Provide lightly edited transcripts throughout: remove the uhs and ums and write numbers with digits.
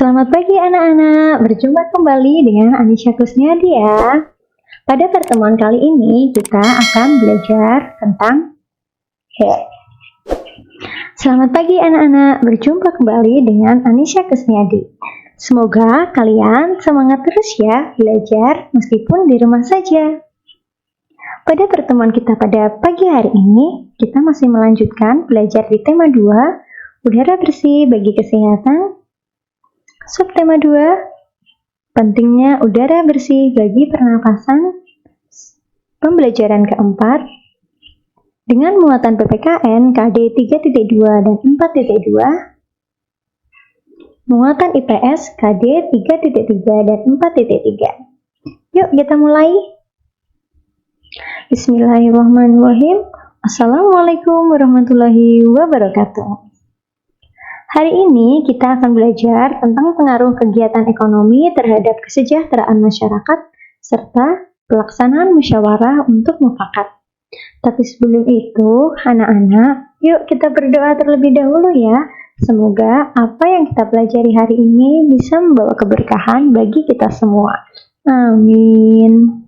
Selamat pagi anak-anak, berjumpa kembali dengan Anisha Kusniadi ya. Pada pertemuan kali ini kita akan belajar tentang hair. Selamat pagi anak-anak, berjumpa kembali dengan Anisha Kusniadi. Semoga kalian semangat terus ya belajar meskipun di rumah saja. Pada pertemuan kita pada pagi hari ini, kita masih melanjutkan belajar di tema 2, udara bersih bagi kesehatan. Subtema 2, pentingnya udara bersih bagi pernapasan. Pembelajaran keempat, dengan muatan PPKN KD 3.2 dan 4.2, muatan IPS KD 3.3 dan 4.3. Yuk kita mulai. Bismillahirrahmanirrahim. Assalamualaikum warahmatullahi wabarakatuh. Hari ini kita akan belajar tentang pengaruh kegiatan ekonomi terhadap kesejahteraan masyarakat serta pelaksanaan musyawarah untuk mufakat. Tapi sebelum itu, anak-anak, yuk kita berdoa terlebih dahulu ya. Semoga apa yang kita pelajari hari ini bisa membawa keberkahan bagi kita semua. Amin.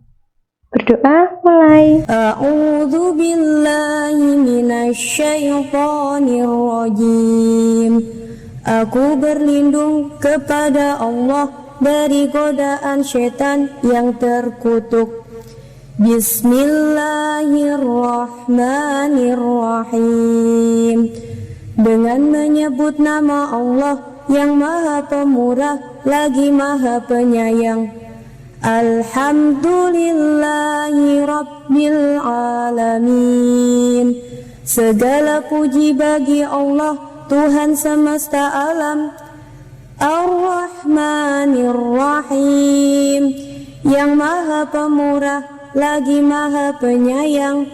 Berdoa mulai. A'udzu billahi minasyaitonir rajim. Aku berlindung kepada Allah dari godaan syaitan yang terkutuk. Bismillahirrahmanirrahim. Dengan menyebut nama Allah yang Maha Pemurah lagi Maha Penyayang. Alhamdulillahi Rabbil Alamin. Segala puji bagi Allah, Tuhan semesta alam. Ar-Rahmanir-Rahim, yang Maha Pemurah lagi Maha Penyayang.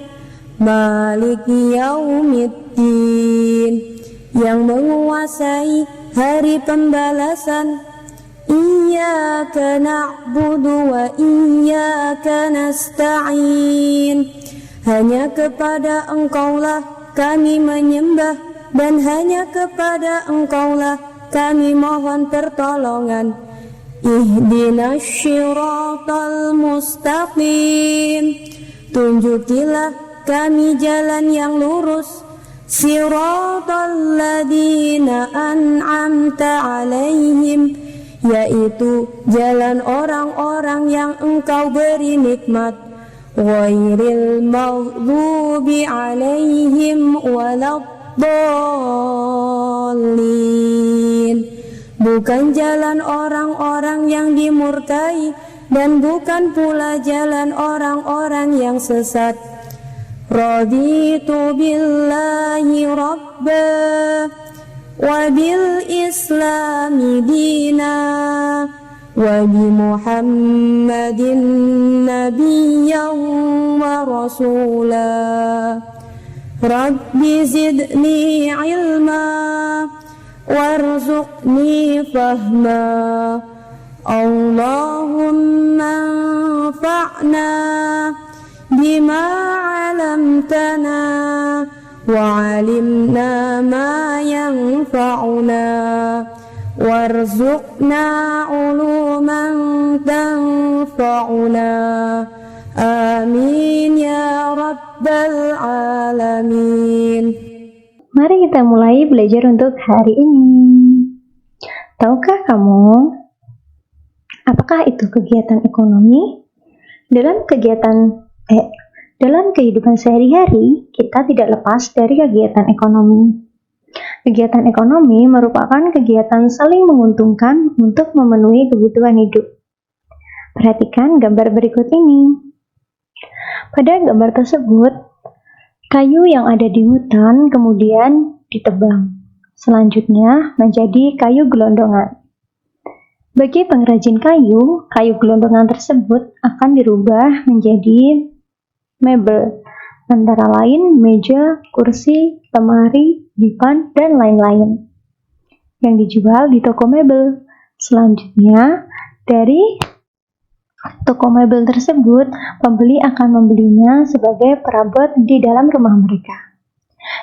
Maliki Yaumiddin, yang menguasai hari pembalasan. Iyyaka na'budu wa iyyaka nasta'in. Hanya kepada Engkaulah kami menyembah dan hanya kepada Engkaulah kami mohon pertolongan. Ihdinas syiratal mustaqim. Tunjukilah kami jalan yang lurus. Siratal ladzina an'amta alaihim, yaitu jalan orang-orang yang Engkau beri nikmat. Ghairil maghdubi alaihim waladdallin. Bukan jalan orang-orang yang dimurkai dan bukan pula jalan orang-orang yang sesat. Raditu billahi rabba wa bil islami dina wa bi muhammadin nabiyyan wa rasula. Rabbi zidni ilma warzuqni fahma. Allahumma anfa'na bima 'allamtana wa'alimna ma yanfa'una warzuqna uluman tanfa'una. Amin ya rabbal alamin. Mari kita mulai belajar untuk hari ini. Tahukah kamu apakah itu kegiatan ekonomi? Dalam kehidupan sehari-hari, kita tidak lepas dari kegiatan ekonomi. Kegiatan ekonomi merupakan kegiatan saling menguntungkan untuk memenuhi kebutuhan hidup. Perhatikan gambar berikut ini. Pada gambar tersebut, kayu yang ada di hutan kemudian ditebang. Selanjutnya menjadi kayu gelondongan. Bagi pengrajin kayu, kayu gelondongan tersebut akan dirubah menjadi mebel, antara lain meja, kursi, lemari, divan, dan lain-lain yang dijual di toko mebel. Selanjutnya, dari toko mebel tersebut, pembeli akan membelinya sebagai perabot di dalam rumah mereka.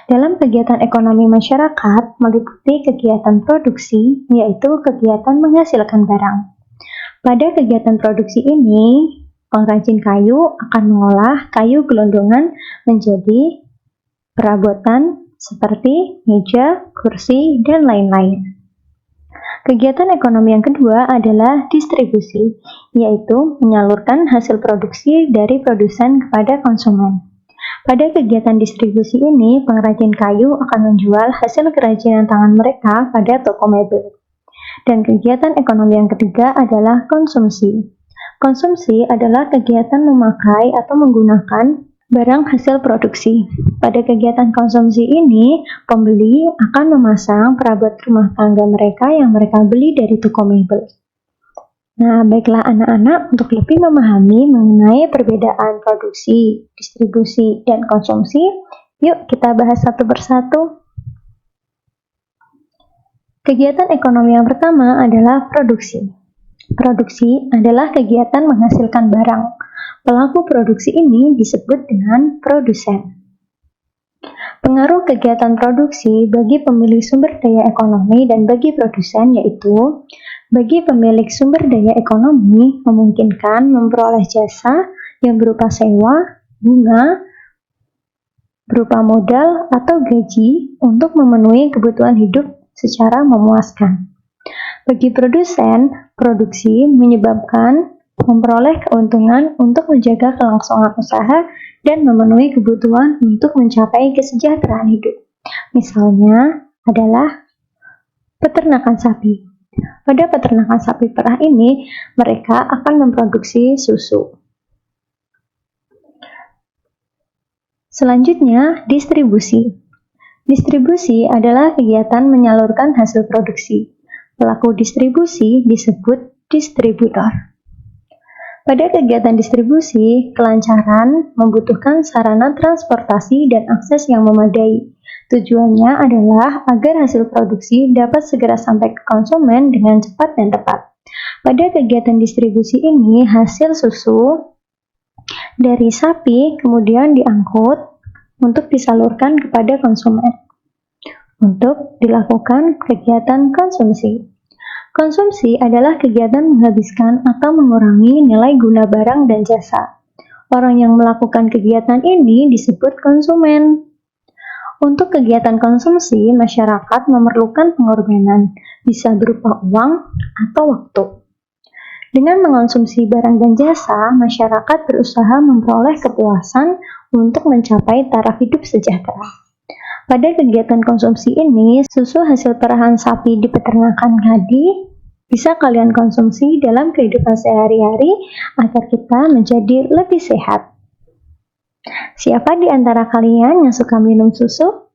Dalam kegiatan ekonomi masyarakat meliputi kegiatan produksi, yaitu kegiatan menghasilkan barang. Pada kegiatan produksi ini, pengrajin kayu akan mengolah kayu gelondongan menjadi perabotan seperti meja, kursi, dan lain-lain. Kegiatan ekonomi yang kedua adalah distribusi, yaitu menyalurkan hasil produksi dari produsen kepada konsumen. Pada kegiatan distribusi ini, pengrajin kayu akan menjual hasil kerajinan tangan mereka pada toko mebel. Dan kegiatan ekonomi yang ketiga adalah konsumsi. Konsumsi adalah kegiatan memakai atau menggunakan barang hasil produksi. Pada kegiatan konsumsi ini, pembeli akan memasang perabot rumah tangga mereka yang mereka beli dari toko mebel. Nah, baiklah anak-anak, untuk lebih memahami mengenai perbedaan produksi, distribusi, dan konsumsi, yuk kita bahas satu persatu. Kegiatan ekonomi yang pertama adalah produksi. Produksi adalah kegiatan menghasilkan barang. Pelaku produksi ini disebut dengan produsen. Pengaruh kegiatan produksi bagi pemilik sumber daya ekonomi dan bagi produsen yaitu, bagi pemilik sumber daya ekonomi memungkinkan memperoleh jasa yang berupa sewa, bunga, berupa modal atau gaji untuk memenuhi kebutuhan hidup secara memuaskan. Bagi produsen, produksi menyebabkan memperoleh keuntungan untuk menjaga kelangsungan usaha dan memenuhi kebutuhan untuk mencapai kesejahteraan hidup. Misalnya adalah peternakan sapi. Pada peternakan sapi perah ini, mereka akan memproduksi susu. Selanjutnya, distribusi. Distribusi adalah kegiatan menyalurkan hasil produksi. Pelaku distribusi disebut distributor. Pada kegiatan distribusi, kelancaran membutuhkan sarana transportasi dan akses yang memadai. Tujuannya adalah agar hasil produksi dapat segera sampai ke konsumen dengan cepat dan tepat. Pada kegiatan distribusi ini, hasil susu dari sapi kemudian diangkut untuk disalurkan kepada konsumen untuk dilakukan kegiatan konsumsi. Konsumsi adalah kegiatan menghabiskan atau mengurangi nilai guna barang dan jasa. Orang yang melakukan kegiatan ini disebut konsumen. Untuk kegiatan konsumsi, masyarakat memerlukan pengorbanan, bisa berupa uang atau waktu. Dengan mengonsumsi barang dan jasa, masyarakat berusaha memperoleh kepuasan untuk mencapai taraf hidup sejahtera. Pada kegiatan konsumsi ini, susu hasil perahan sapi di peternakan tadi bisa kalian konsumsi dalam kehidupan sehari-hari agar kita menjadi lebih sehat. Siapa di antara kalian yang suka minum susu?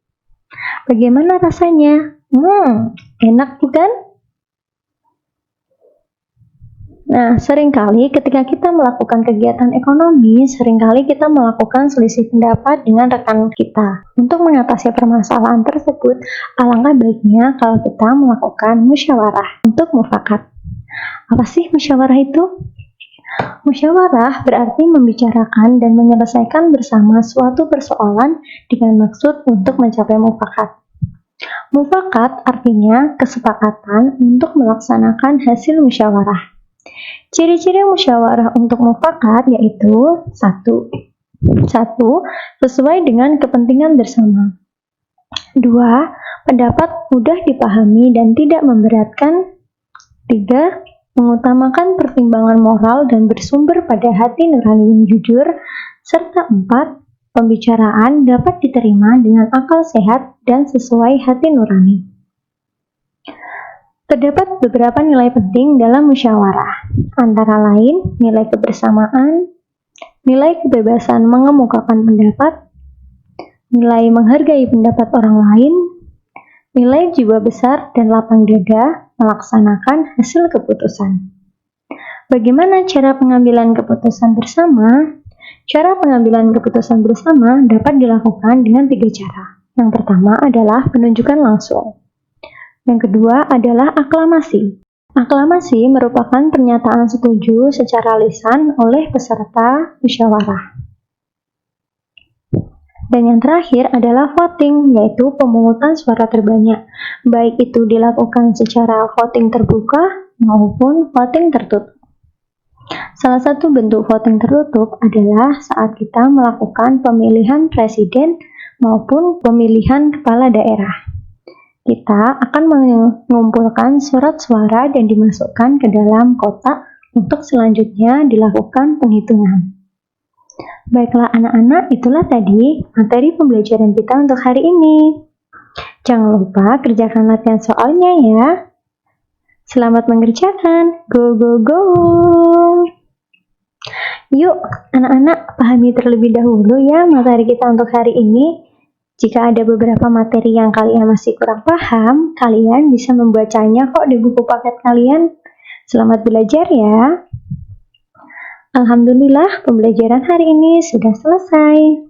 Bagaimana rasanya? Enak bukan? Nah, seringkali ketika kita melakukan kegiatan ekonomi, seringkali kita melakukan selisih pendapat dengan rekan kita. Untuk mengatasi permasalahan tersebut, alangkah baiknya kalau kita melakukan musyawarah untuk mufakat. Apa sih musyawarah itu? Musyawarah berarti membicarakan dan menyelesaikan bersama suatu persoalan dengan maksud untuk mencapai mufakat. Mufakat artinya kesepakatan untuk melaksanakan hasil musyawarah. Ciri-ciri musyawarah untuk mufakat yaitu 1. Sesuai dengan kepentingan bersama. 2. Pendapat mudah dipahami dan tidak memberatkan. 3. Mengutamakan pertimbangan moral dan bersumber pada hati nurani yang jujur. Serta 4. Pembicaraan dapat diterima dengan akal sehat dan sesuai hati nurani. Terdapat beberapa nilai penting dalam musyawarah, antara lain nilai kebersamaan, nilai kebebasan mengemukakan pendapat, nilai menghargai pendapat orang lain, nilai jiwa besar dan lapang dada melaksanakan hasil keputusan. Bagaimana cara pengambilan keputusan bersama? Cara pengambilan keputusan bersama dapat dilakukan dengan 3 cara. Yang pertama adalah penunjukan langsung. Yang kedua adalah aklamasi. Aklamasi merupakan pernyataan setuju secara lisan oleh peserta musyawarah. Dan yang terakhir adalah voting, yaitu pemungutan suara terbanyak. Baik itu dilakukan secara voting terbuka maupun voting tertutup. Salah satu bentuk voting tertutup adalah saat kita melakukan pemilihan presiden maupun pemilihan kepala daerah. Kita akan mengumpulkan surat suara dan dimasukkan ke dalam kotak untuk selanjutnya dilakukan penghitungan. Baiklah anak-anak, itulah tadi materi pembelajaran kita untuk hari ini. Jangan lupa kerjakan latihan soalnya ya. Selamat mengerjakan. Go, go, go! Yuk, anak-anak pahami terlebih dahulu ya materi kita untuk hari ini. Jika ada beberapa materi yang kalian masih kurang paham, kalian bisa membacanya kok di buku paket kalian. Selamat belajar ya. Alhamdulillah, pembelajaran hari ini sudah selesai.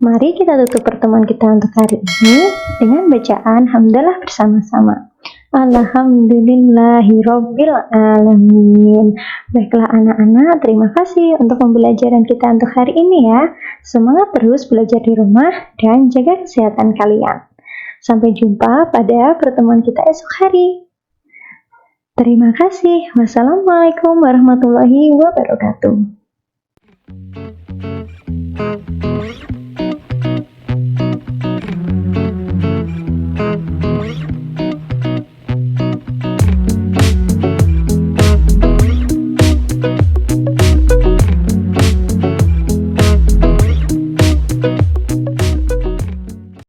Mari kita tutup pertemuan kita untuk hari ini dengan bacaan hamdalah bersama-sama. Alhamdulillahirabbil alamin. Baiklah anak-anak, terima kasih untuk pembelajaran kita untuk hari ini ya. Semangat terus belajar di rumah dan jaga kesehatan kalian. Sampai jumpa pada pertemuan kita esok hari. Terima kasih. Wassalamualaikum warahmatullahi wabarakatuh.